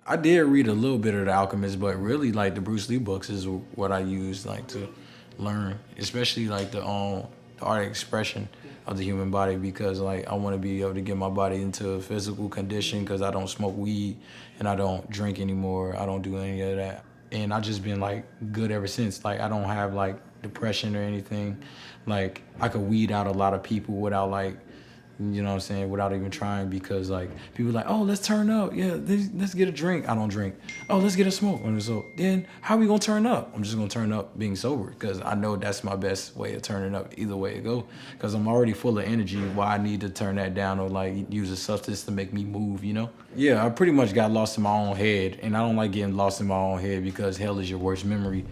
I did read a little bit of The Alchemist, but really like the Bruce Lee books is what I use like to learn, especially like the art expression of the human body because like I want to be able to get my body into a physical condition because I don't smoke weed and I don't drink anymore. I don't do any of that. And I just been like good ever since. Like I don't have like depression or anything. Like I could weed out a lot of people without like you know what I'm saying, without even trying because like people are like, oh, let's turn up. Yeah, let's get a drink. I don't drink. Oh, let's get a smoke. And so then how are we gonna turn up? I'm just gonna turn up being sober because I know that's my best way of turning up either way it go because I'm already full of energy. Why I need to turn that down or like use a substance to make me move, you know? Yeah, I pretty much got lost in my own head and I don't like getting lost in my own head because hell is your worst memory.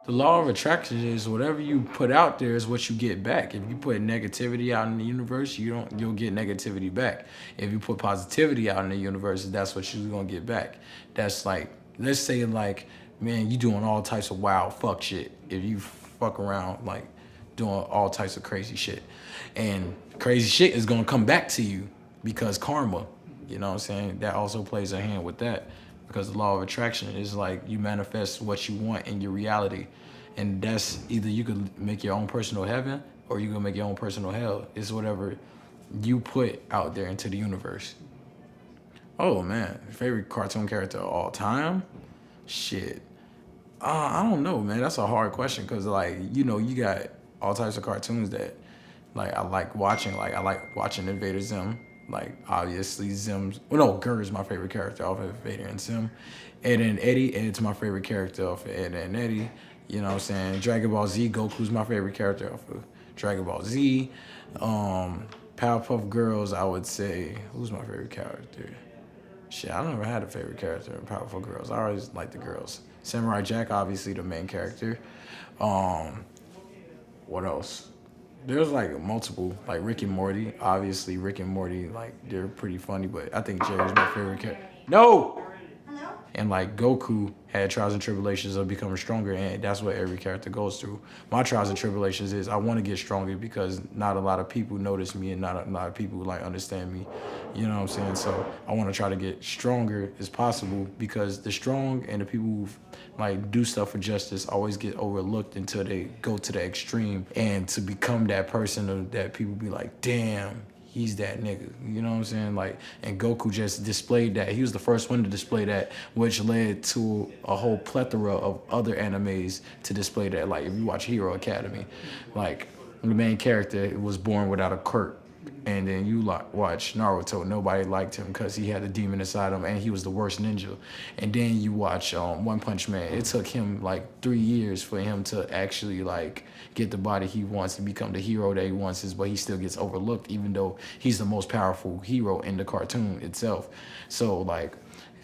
The law of attraction is whatever you put out there is what you get back. If you put negativity out in the universe, you'll get negativity back. If you put positivity out in the universe, that's what you're gonna get back. That's like, let's say like, man, you doing all types of wild fuck shit. If you fuck around like doing all types of crazy shit. And crazy shit is gonna come back to you because karma, you know what I'm saying? That also plays a hand with that. Because the law of attraction is like you manifest what you want in your reality. And that's either you could make your own personal heaven or you can make your own personal hell. It's whatever you put out there into the universe. Oh man, favorite cartoon character of all time? Shit. I don't know, man. That's a hard question because like, you know, you got all types of cartoons that like I like watching. Like I like watching Invader Zim. Like obviously Zim's, well no, Gur is my favorite character off of Vader and Zim. Ed and Eddie, Ed's my favorite character off of Ed and Eddie. You know what I'm saying? Dragon Ball Z, Goku's my favorite character off of Dragon Ball Z. Powerpuff Girls, I would say, who's my favorite character? Shit, I never had a favorite character in Powerpuff Girls. I always liked the girls. Samurai Jack, obviously the main character. What else? There's like multiple, like Rick and Morty. Obviously, Rick and Morty, like they're pretty funny, but I think Jerry's my favorite character. No! Hello? And like Goku had trials and tribulations of becoming stronger, and that's what every character goes through. My trials and tribulations is I want to get stronger because not a lot of people notice me and not a lot of people like understand me. You know what I'm saying? So I want to try to get stronger as possible because the strong and the people who like do stuff for justice always get overlooked until they go to the extreme and to become that person that people be like, damn, he's that nigga, you know what I'm saying? Like, and Goku just displayed that. He was the first one to display that, which led to a whole plethora of other animes to display that. Like, if you watch Hero Academy, like, the main character was born without a quirk. And then you watch Naruto, nobody liked him because he had a demon inside him and he was the worst ninja. And then you watch One Punch Man. It took him like 3 years for him to actually like get the body he wants to become the hero that he wants, but he still gets overlooked even though he's the most powerful hero in the cartoon itself. So like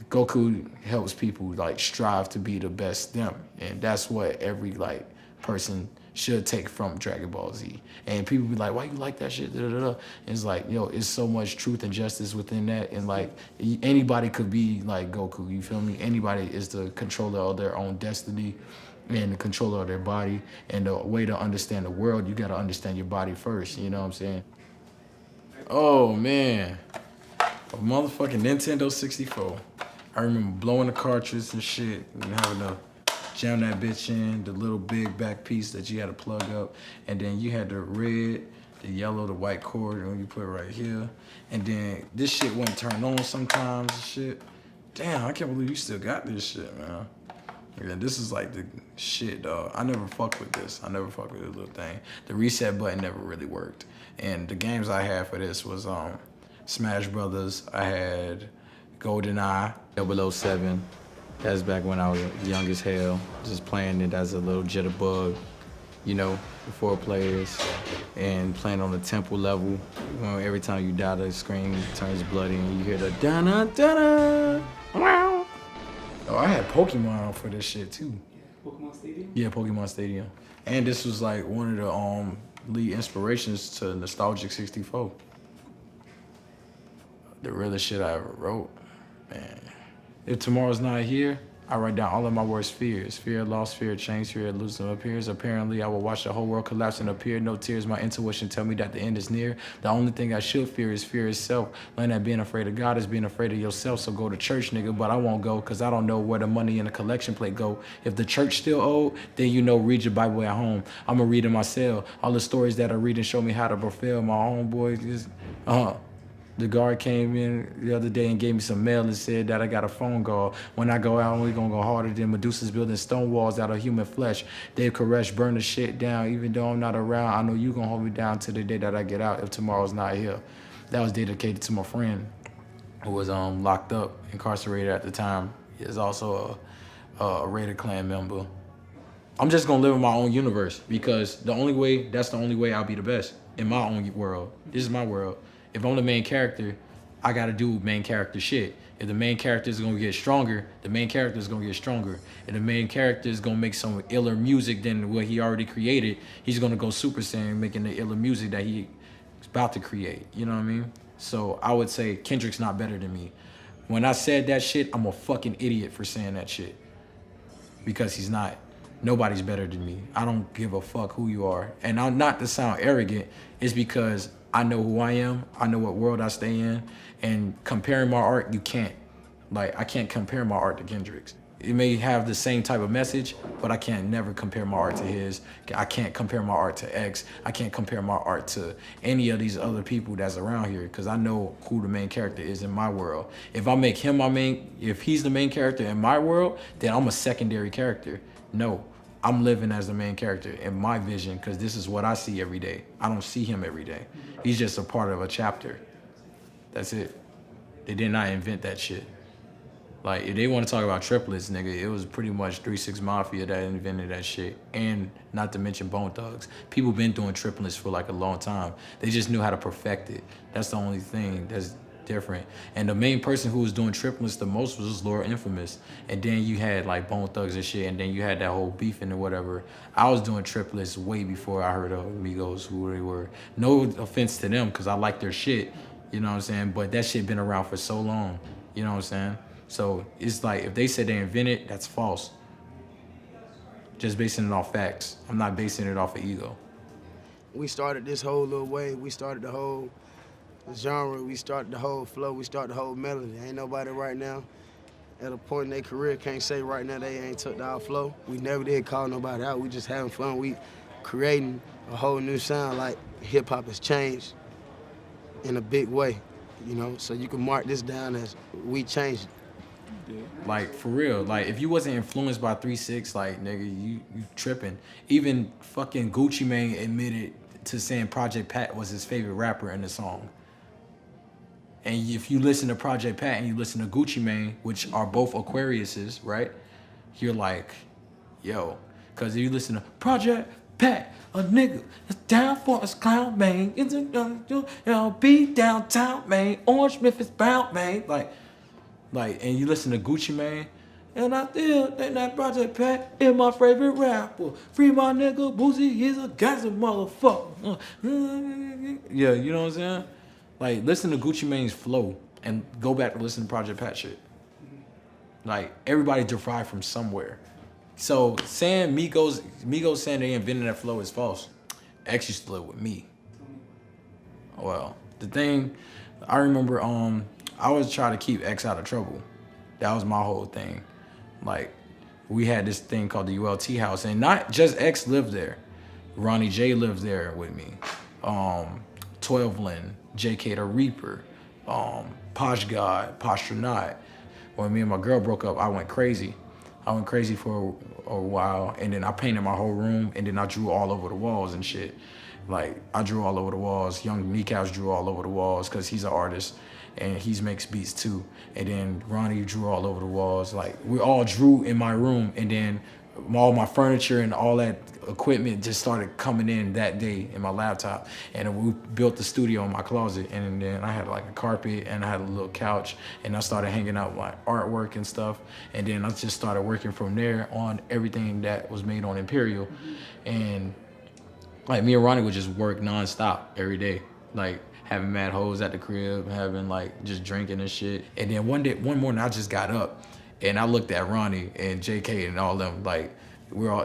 Goku helps people like strive to be the best them. And that's what every like person should take from Dragon Ball Z. And people be like, why you like that shit? Da, da, da. It's like, yo, it's so much truth and justice within that. And like, anybody could be like Goku, you feel me? Anybody is the controller of their own destiny and the controller of their body. And the way to understand the world, you gotta understand your body first, you know what I'm saying? Oh man, a motherfucking Nintendo 64. I remember blowing the cartridge and shit and having to jam that bitch in, the little big back piece that you had to plug up, and then you had the red, the yellow, the white cord, and you put it right here. And then this shit wouldn't turn on sometimes and shit. Damn, I can't believe you still got this shit, man. Yeah, this is like the shit, dog. I never fucked with this. I never fucked with this little thing. The reset button never really worked. And the games I had for this was Smash Brothers. I had GoldenEye, 007. That's back when I was young as hell, just playing it as a little jitterbug, you know, before players, and playing on the temple level. You know, every time you die, the screen turns bloody, and you hear the da-na, da-na, wow. Oh, I had Pokemon for this shit too. Pokemon Stadium? Yeah, Pokemon Stadium. And this was like one of the lead inspirations to Nostalgic 64. The realest shit I ever wrote, man. If tomorrow's not here, I write down all of my worst fears. Fear of loss, fear of change, fear of losing appears. Apparently, I will watch the whole world collapse and appear. No tears, my intuition tell me that the end is near. The only thing I should fear is fear itself. Learn that being afraid of God is being afraid of yourself. So go to church, nigga, but I won't go because I don't know where the money in the collection plate go. If the church still owed, then you know, read your Bible at home. I'ma read in my cell. All the stories that I read and show me how to fulfill my homeboys is, The guard came in the other day and gave me some mail and said that I got a phone call. When I go out, we gonna go harder than Medusa's building stone walls out of human flesh. Dave Koresh burn the shit down. Even though I'm not around, I know you gonna hold me down to the day that I get out if tomorrow's not here. That was dedicated to my friend who was locked up, incarcerated at the time. He is also a Raider Clan member. I'm just gonna live in my own universe because that's the only way I'll be the best in my own world. This is my world. If I'm the main character, I gotta do main character shit. If the main character is gonna get stronger, the main character is gonna get stronger. If the main character is gonna make some iller music than what he already created, he's gonna go Super Saiyan making the iller music that he's about to create. You know what I mean? So I would say Kendrick's not better than me. When I said that shit, I'm a fucking idiot for saying that shit. Because he's not. Nobody's better than me. I don't give a fuck who you are. And I'm not to sound arrogant, it's because I know who I am, I know what world I stay in, and comparing my art, you can't. Like, I can't compare my art to Kendrick's. It may have the same type of message, but I can't never compare my art to his. I can't compare my art to X. I can't compare my art to any of these other people that's around here because I know who the main character is in my world. If I make him if he's the main character in my world, then I'm a secondary character. No, I'm living as the main character in my vision because this is what I see every day. I don't see him every day. He's just a part of a chapter. That's it. They did not invent that shit. Like, if they want to talk about triplets, nigga, it was pretty much 3 6 Mafia that invented that shit. And not to mention Bone Thugs. People been doing triplets for like a long time. They just knew how to perfect it. That's the only thing that's different. And the main person who was doing triplets the most was Lord Infamous. And then you had like Bone Thugs and shit, and then you had that whole beefing and whatever. I was doing triplets way before I heard of Migos, who they were. No offense to them, because I like their shit, you know what I'm saying? But that shit been around for so long, you know what I'm saying? So it's like, if they said they invented, that's false. Just basing it off facts. I'm not basing it off of ego. We started this whole little wave. We started the whole genre. We started the whole flow. We started the whole melody. Ain't nobody right now at a point in their career can't say right now they ain't took our flow. We never did call nobody out. We just having fun. We creating a whole new sound. Like, hip-hop has changed in a big way, you know? So you can mark this down as we changed. Like, for real, like, if you wasn't influenced by 3 6, like, nigga, you tripping. Even fucking Gucci Mane admitted to saying Project Pat was his favorite rapper in the song. And if you listen to Project Pat and you listen to Gucci Mane, which are both Aquariuses, right? You're like, yo, because if you listen to Project Pat, a nigga is down for his clown, man. Be downtown, man. Orange Memphis bound, man. Like, and you listen to Gucci Mane, and I still think that Project Pat is my favorite rapper. Free my nigga Boosie, he's a gangster motherfucker. Yeah, you know what I'm saying? Like, listen to Gucci Mane's flow and go back to listen to Project Pat shit. Like, everybody derived from somewhere. So saying Migos saying they invented that flow is false. X used to live with me. Well, the thing, I remember I always try to keep X out of trouble. That was my whole thing. Like, we had this thing called the ULT house, and not just X lived there. Ronnie J lived there with me. 12lin, JK the Reaper, Posh God, Postronaut. When me and my girl broke up, I went crazy. I went crazy for a while, and then I painted my whole room, and then I drew all over the walls and shit. Like, I drew all over the walls. Young Kneecaps drew all over the walls because he's an artist, and he makes beats too. And then Ronnie drew all over the walls. Like, we all drew in my room, and then all my furniture and all that equipment just started coming in that day in my laptop. And we built the studio in my closet. And then I had like a carpet and I had a little couch. And I started hanging out my artwork and stuff. And then I just started working from there on everything that was made on Imperial. And like me and Ronnie would just work nonstop every day. Like having mad hoes at the crib, having like just drinking and shit. And then one morning I just got up and I looked at Ronnie and JK and all them, like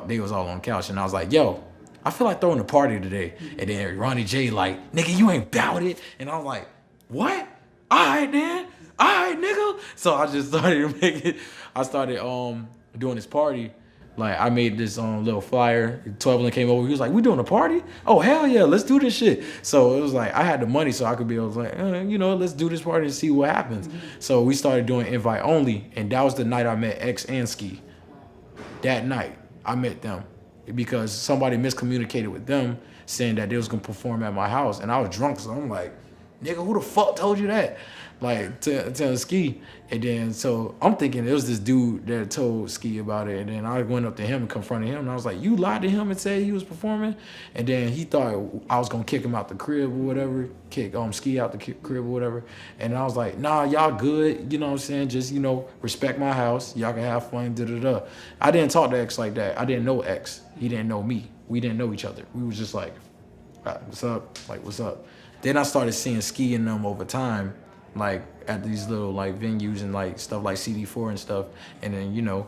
they was all on the couch, and I was like, yo, I feel like throwing a party today. And then Ronnie J like, nigga, you ain't bout it. And I was like, what? All right, then. All right, nigga. So I just started doing this party. Like I made this little flyer. 12 came over. He was like, "We doing a party? Oh hell yeah, let's do this shit." So it was like I had the money, so I could be able to like, let's do this party and see what happens. So we started doing invite only, and that was the night I met X and Ski. That night I met them because somebody miscommunicated with them, saying that they was gonna perform at my house, and I was drunk, so I'm like, "Nigga, who the fuck told you that?" Like tell Ski. And then so I'm thinking it was this dude that told Ski about it, and then I went up to him and confronted him, and I was like, "You lied to him and said he was performing?" And then he thought I was gonna kick him out the crib or whatever, kick Ski out the crib or whatever. And I was like, "Nah, y'all good, you know what I'm saying? Just respect my house. Y'all can have fun." I didn't talk to X like that. I didn't know X. He didn't know me. We didn't know each other. We was just like, "What's up?" Like, "What's up?" Then I started seeing Ski and them over time, like at these little like venues and like stuff like CD4 and stuff. And then,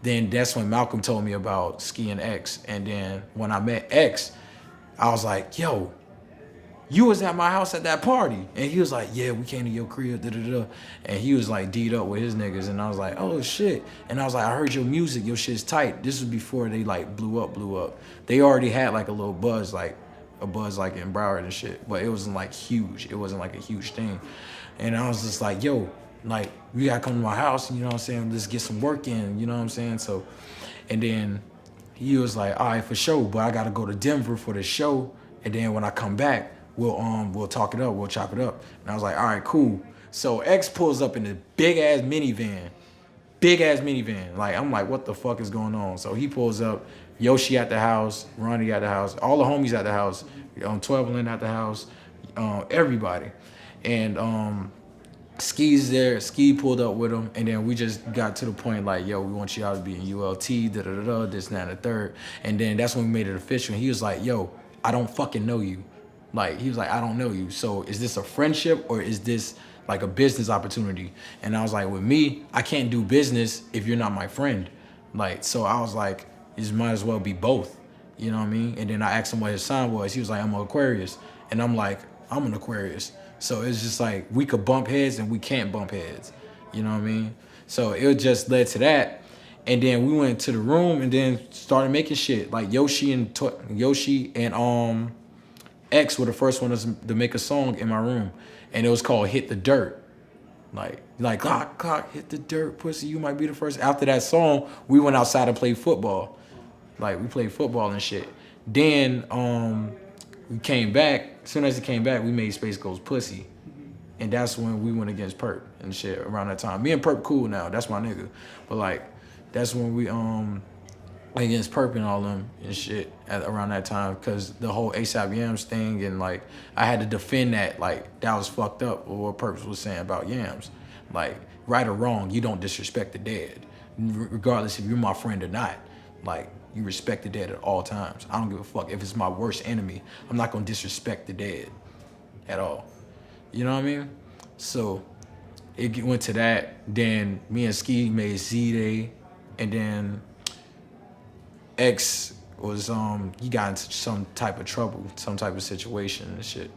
then that's when Malcolm told me about Ski and X. And then when I met X, I was like, "Yo, you was at my house at that party." And he was like, "Yeah, we came to your crib, And he was like D'd up with his niggas. And I was like, "Oh shit." And I was like, "I heard your music, your shit's tight." This was before they like blew up. They already had like a little buzz, like a buzz like in Broward and shit, but it wasn't like huge. It wasn't like a huge thing. And I was just like, "Yo, like, you gotta come to my house, you know what I'm saying? Let's get some work in, you know what I'm saying?" So, and then he was like, "All right, for sure, but I gotta go to Denver for the show. And then when I come back, we'll talk it up, we'll chop it up." And I was like, "All right, cool." So X pulls up in a big ass minivan. Like, I'm like, what the fuck is going on? So he pulls up, Yoshi at the house, Ronnie at the house, all the homies at the house, 12 at the house, everybody. And Ski's there. Ski pulled up with him, and then we just got to the point like, "Yo, we want y'all to be in ULT, this, and that, and the third." And then that's when we made it official. And he was like, "Yo, I don't fucking know you." Like, he was like, "I don't know you. So is this a friendship or is this like a business opportunity?" And I was like, "With me, I can't do business if you're not my friend." Like, so I was like, "This might as well be both." You know what I mean? And then I asked him what his sign was. He was like, "I'm an Aquarius." And I'm like, "I'm an Aquarius." So it's just like we could bump heads and we can't bump heads. You know what I mean? So it just led to that. And then we went to the room and then started making shit. Like Yoshi and X were the first ones to make a song in my room. And it was called "Hit the Dirt." Like clock, hit the dirt, pussy, you might be the first. After that song, we went outside and played football. Like, we played football and shit. Then we came back. As soon as he came back, we made Space Ghost Pussy. And that's when we went against Perp and shit around that time. Me and Perp cool now. That's my nigga. But like, that's when we went against Perp and all them and shit around that time, because the whole ASAP Yams thing, and like I had to defend that. Like, that was fucked up what Perp was saying about Yams. Like, right or wrong, you don't disrespect the dead, regardless if you're my friend or not. Like, you respect the dead at all times. I don't give a fuck if it's my worst enemy. I'm not gonna disrespect the dead at all. You know what I mean? So it went to that. Then me and Ski made Z-Day, and then X was he got into some type of trouble, some type of situation and shit.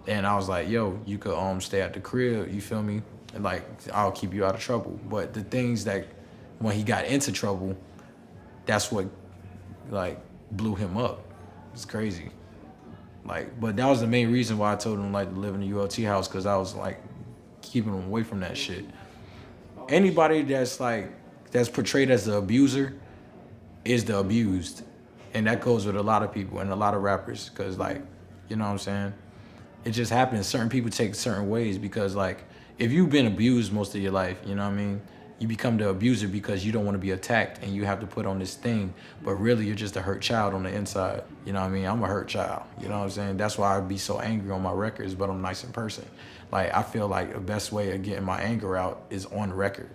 And I was like, "Yo, you could stay at the crib, you feel me? And like, I'll keep you out of trouble." But the things that when he got into trouble, that's what like blew him up. It's crazy. Like, but that was the main reason why I told him like to live in the ULT house, because I was like keeping him away from that shit. Anybody that's portrayed as the abuser is the abused. And that goes with a lot of people and a lot of rappers, because like, you know what I'm saying? It just happens. Certain people take certain ways, because like, if you've been abused most of your life, you know what I mean? you become the abuser because you don't want to be attacked and you have to put on this thing, but really you're just a hurt child on the inside. You know what I mean? I'm a hurt child. You know what I'm saying? That's why I be so angry on my records, but I'm nice in person. Like, I feel like the best way of getting my anger out is on record.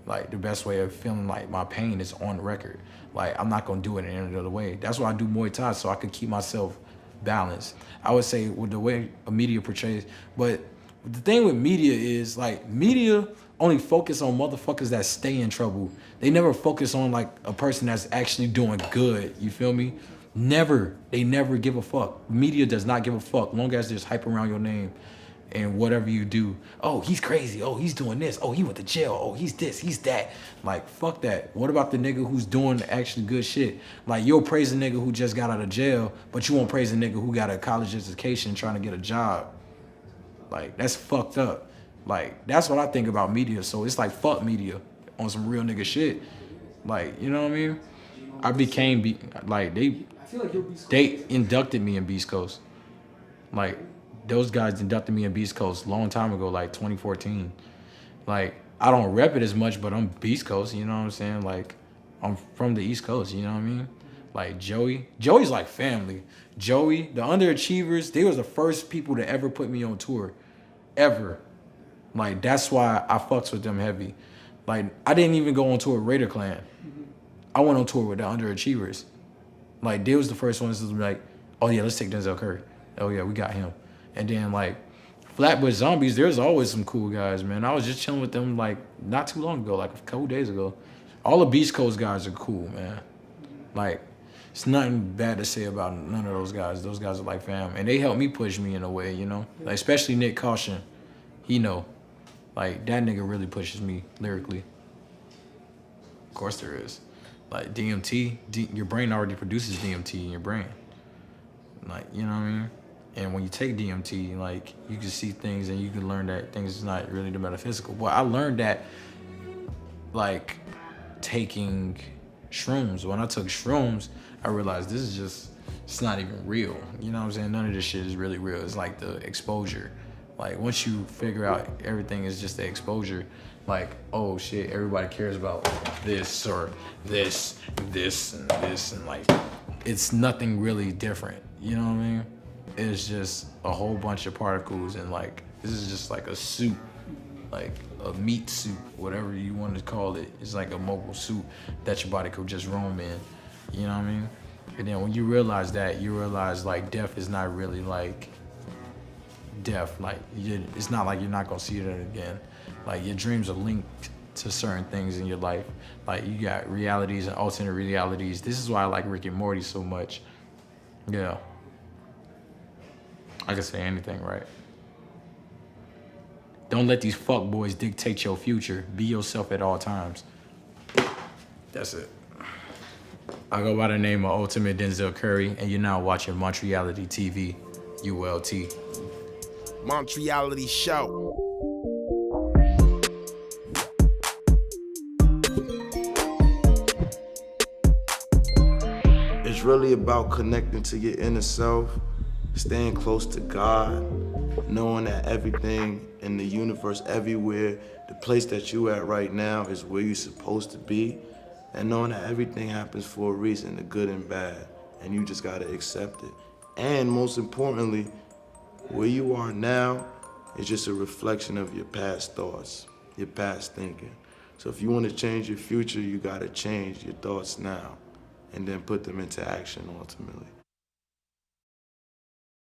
Like, the best way of feeling like my pain is on record. Like, I'm not gonna do it in any other way. That's why I do Muay Thai, so I could keep myself balanced. I would say with the way media portrays, but the thing with media is, like, media only focus on motherfuckers that stay in trouble. They never focus on, like, a person that's actually doing good, you feel me? Never, they never give a fuck. Media does not give a fuck, long as there's hype around your name and whatever you do. Oh, he's crazy, oh, he's doing this, oh, he went to jail, oh, he's this, he's that. Like, fuck that. What about the nigga who's doing actually good shit? Like, you'll praise a nigga who just got out of jail, but you won't praise a nigga who got a college education trying to get a job. Like, that's fucked up. Like, that's what I think about media. So it's like, fuck media on some real nigga shit. Like, you know what I mean? I became, like, they inducted me in Beast Coast. Like, those guys inducted me in Beast Coast a long time ago, like 2014. Like, I don't rep it as much, but I'm Beast Coast, you know what I'm saying? Like, I'm from the East Coast, you know what I mean? Like, Joey's like family. Joey, the Underachievers, they was the first people to ever put me on tour, ever. Like, that's why I fucks with them heavy. Like, I didn't even go on tour with Raider Clan. I went on tour with the Underachievers. Like, they was the first ones to be like, oh yeah, let's take Denzel Curry. Oh yeah, we got him. And then, like, Flatbush Zombies, there's always some cool guys, man. I was just chilling with them, like, not too long ago, like a couple days ago. All the Beast Coast guys are cool, man. Like, it's nothing bad to say about none of those guys. Those guys are like fam. And they helped me push me in a way, you know? Like, especially Nick Caution. He know. Like, that nigga really pushes me lyrically. Of course there is. Like, DMT, your brain already produces DMT in your brain. Like, you know what I mean? And when you take DMT, like, you can see things and you can learn that things is not really the metaphysical. But I learned that, like, taking shrooms. When I took shrooms, I realized this is just, it's not even real. You know what I'm saying? None of this shit is really real. It's like the exposure. Like, once you figure out everything is just the exposure, like, oh shit, everybody cares about this or this, and this, and like, it's nothing really different. You know what I mean? It's just a whole bunch of particles, and like, this is just like a soup, like a meat soup, whatever you want to call it. It's like a mobile soup that your body could just roam in. You know what I mean? And then when you realize that, you realize like death is not really like death. Like, it's not like you're not gonna see it again. Like, your dreams are linked to certain things in your life. Like, you got realities and alternate realities. This is why I like Rick and Morty so much. Yeah. I can say anything, right? Don't let these fuck boys dictate your future. Be yourself at all times. That's it. I go by the name of Ultimate Denzel Curry, and you're now watching MONTREALITY TV, ULT. MONTREALITY Show. It's really about connecting to your inner self, staying close to God, knowing that everything in the universe, everywhere, the place that you at right now is where you're supposed to be, and knowing that everything happens for a reason, the good and bad, and you just gotta accept it. And most importantly, where you are now is just a reflection of your past thoughts, your past thinking. So if you want to change your future, you gotta change your thoughts now and then put them into action ultimately.